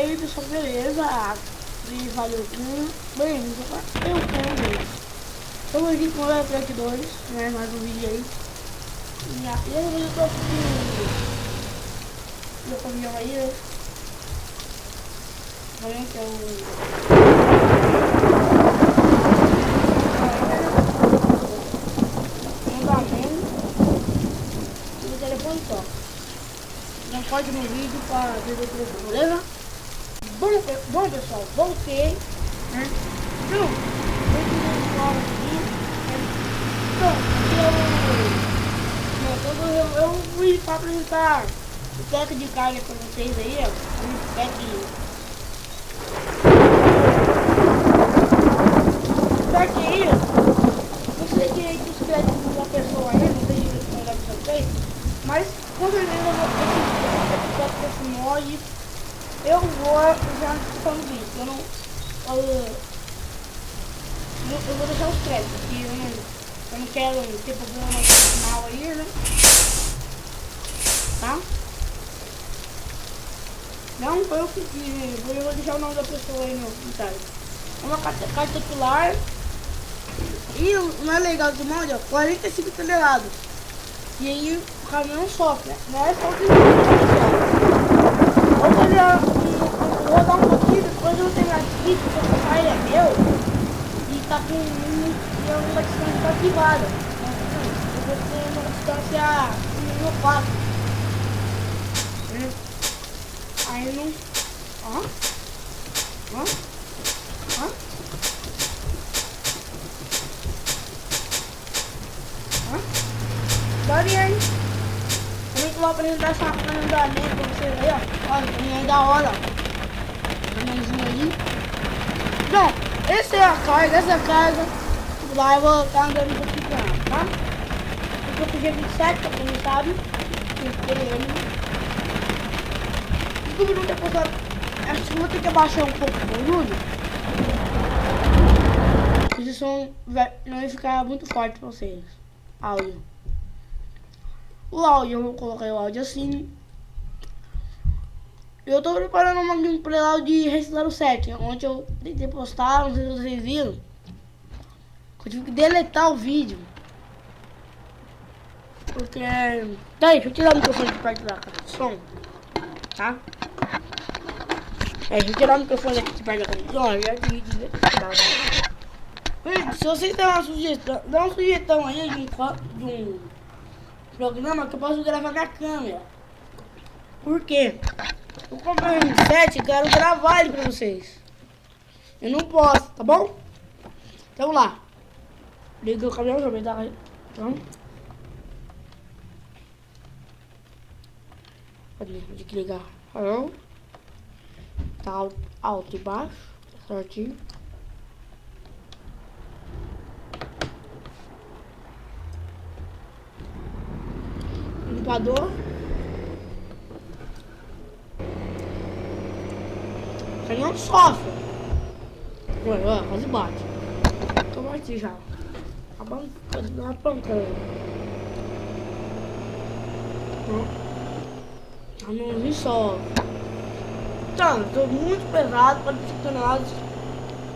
aí, pessoal, beleza? E valeu. Bem, eu quero. Eu vou aqui com o Track 2, né? Mais um vídeo aí. E aí eu tô aqui. Meu caminhão aí, né? Também que é o. Só. Não pode no vídeo para ver o telefone, beleza? Bom pessoal, voltei, né? Então, eu fui para apresentar o pack de carne para vocês aí, ó. O pack aí, não sei direito os créditos de uma pessoa aí, não sei direito como deve ser feito. Mas com certeza esse mod eu vou já antecipando o vídeo. Eu vou deixar os créditos, porque eu não quero ter problema no final aí, né? Tá? Não foi eu que fiz, eu vou deixar o nome da pessoa aí no comentário. É uma caterpillar. E o mais legal do mod é 45 toneladas. E aí o caminhão sofre, né? Não é só que vou rodar um pouquinho, depois eu vou terminar de vídeo, porque o pai é meu e tá com uma distância ativada. Eu vou ter uma distância no 4. Aí não. Daria, hein? Também que vou apresentar essa andamento pra vocês aí, ó. Olha, também é da hora, ó. Caminhãozinho aí. Bom, essa é a carga. Lá eu vou estar andando um pouquinho pra lá, tá? Eu tô com o G27, pra quem não sabe. Tudo não tem passado. Acho que vou ter que abaixar um pouco o volume. Esse som não vai ficar muito forte pra vocês. Áudio. O áudio, eu vou colocar o áudio assim. Eu tô preparando uma gameplay lá de Resident 7, onde eu tentei postar, não sei se vocês viram. Eu tive que deletar o vídeo. Porque... Daí, deixa eu tirar o microfone de perto da caixa de som. Tá? Deixa eu tirar o microfone aqui de perto da caixa de som. Já tive que deletar. Se vocês têm uma sugestão, dá uma sugestão aí de um programa que eu posso gravar na câmera. Por quê? Eu comprei um M7 e quero gravar ele pra vocês. Eu não posso, tá bom? Então lá. Liga o caminhão, deixa eu ver, tá? Então. Pode que ligar. Alô? Tá alto e baixo. Tá certinho. Limpador. O caminhão sofre. Olha, quase bate. Eu bati já. A pancada. A mãozinha sofre. Então, tô muito pesado, 45 toneladas.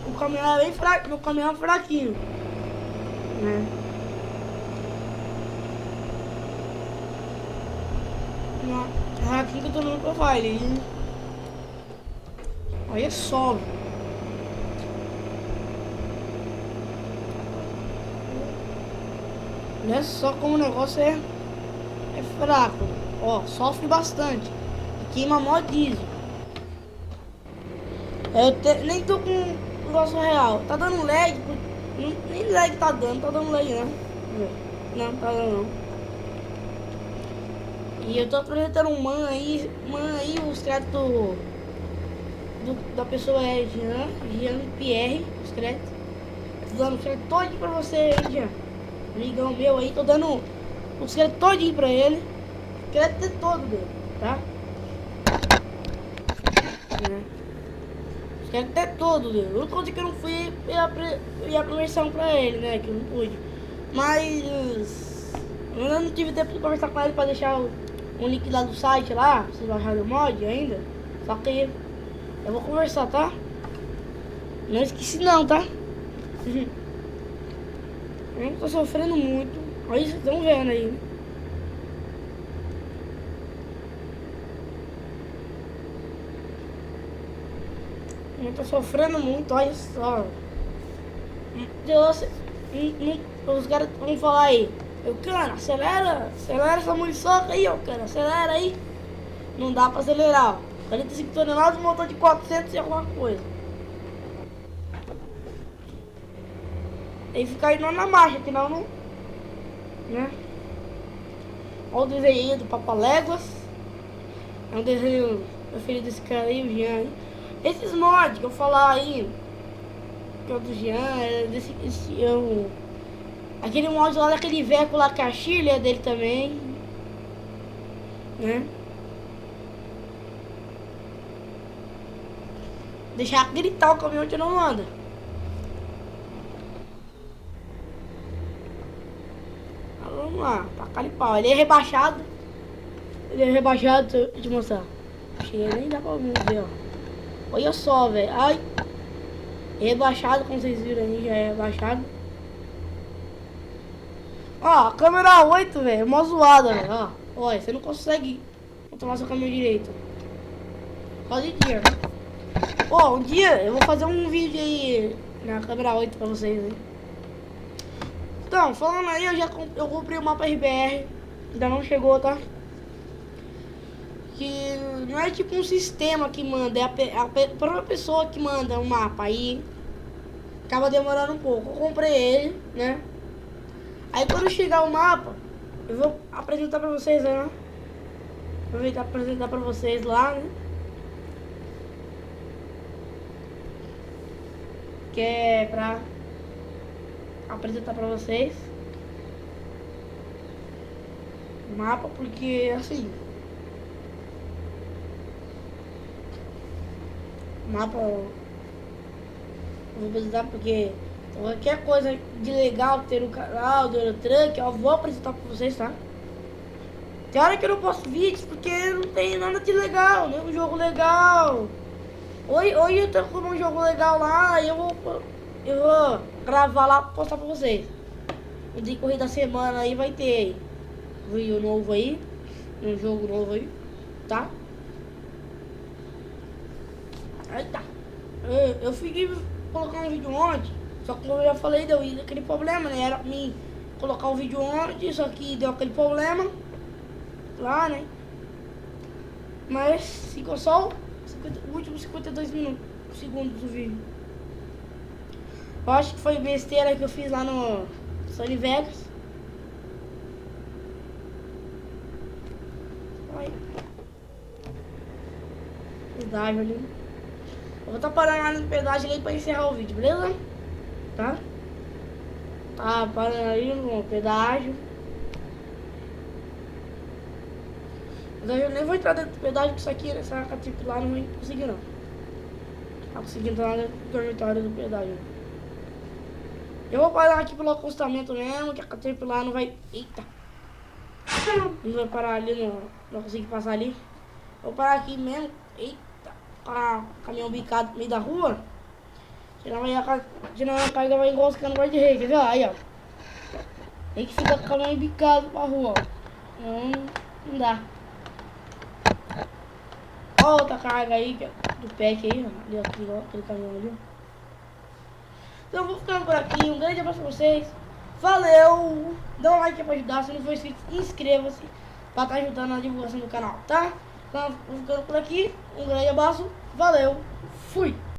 O caminhão é bem fraco, meu caminhão é fraquinho. Né? É aqui que eu tô no profile. Aí é sobe. Olha só como o negócio é fraco. Ó, sofre bastante. E queima mó diesel. Nem tô com o negócio real. Tá dando lag. Nem lag tá dando lag não. Não, tá dando não. E eu tô apresentando um man aí, os créditos da pessoa é Jean Pierre, os créditos. Tô dando crédito todinho pra você aí, Jean. Amigão meu aí, tô dando os créditos todinho pra ele. Crédito é todo dele, tá? Os créditos é todo dele. A única coisa que eu não fui e a conversão pra ele, né? Que eu não pude. Mas eu ainda não tive tempo de conversar com ele pra deixar um link lá do site lá, vocês baixaram o mod ainda. Só que Eu vou conversar, tá? Não esqueci não, tá? Eu tô sofrendo muito. Olha, vocês estão vendo aí, né? Eu tô sofrendo muito, olha só. Os caras vão falar aí. Eu, cara, acelera essa muriçoca aí, ó, cara, acelera aí. Não dá pra acelerar, ó. 45 toneladas, motor de 400 e alguma coisa. Tem que ficar indo na marcha, senão não... Né? Olha o desenho do Papaléguas. É um desenho preferido desse cara aí, o Jean aí. Esses mods que eu falar aí, que é o do Jean, aquele mod lá daquele veco lá, Caxilha, é dele também. Né? Deixar gritar o caminhão que não anda. Vamos lá, tacar de pau. Ele é rebaixado. Deixa eu te mostrar. Cheguei, nem dá pra ver, ó. Olha só, velho. Ai. Rebaixado, como vocês viram aí, já é rebaixado. Ó, a câmera 8, velho. É mó zoada, velho. Ó, olha, você não consegue controlar seu caminhão direito. Só de dia, né? Ó, um dia eu vou fazer um vídeo aí na câmera 8 pra vocês, hein. Então, falando aí, eu comprei o mapa RBR. Ainda não chegou, tá? Que não é tipo um sistema que manda, é a própria pessoa que manda o mapa. Aí acaba demorando um pouco. Eu comprei ele, né? Aí quando chegar o mapa, eu vou apresentar pra vocês, né? Aproveitar pra apresentar pra vocês lá, né? Que é pra apresentar pra vocês o mapa, porque assim, o mapa eu vou apresentar porque qualquer coisa de legal que tem no canal do Eurotruck, eu vou apresentar pra vocês, tá? Tem hora que eu não posto vídeos porque não tem nada de legal, né? Um jogo legal. Hoje eu tô com um jogo legal lá e eu vou gravar lá pra postar pra vocês. O de corrida da semana aí vai ter vídeo novo aí, um jogo novo aí, tá? Aí tá. Eu fiquei colocando um vídeo ontem, só que como eu já falei, deu aquele problema, né? Era pra mim colocar o vídeo ontem, só que deu aquele problema lá, né? Mas ficou só o último 52 segundos do vídeo. Eu acho que foi besteira que eu fiz lá no Sony Vegas. Olha. Pedágio ali. Eu vou estar parando ali no pedágio ali pra encerrar o vídeo, beleza? Tá? Tá parando ali no pedágio. Mas eu nem vou entrar dentro do pedágio, porque isso aqui, essa caterpillar não vai conseguir não. Tá conseguindo entrar dentro do dormitório do pedágio. Eu vou parar aqui pelo acostamento mesmo, que a caterpillar não vai... Eita! Não vai parar ali, não vai conseguir passar ali. Vou parar aqui mesmo. Eita! Com o caminhão bicado no meio da rua. Senão a carga vai enroscando no guarda-reio, quer ver? Aí, ó. Tem que ficar com o caminhão bicado pra rua, ó. Não dá. Ó outra carga aí, do PEC aí, ó. Ali, ó, aquele caminhão ali, ó. Então eu vou ficando por aqui, um grande abraço pra vocês. Valeu! Dá um like pra ajudar, se não for inscrito, inscreva-se pra estar ajudando na divulgação do canal, tá? Então vou ficando por aqui, um grande abraço, valeu, fui!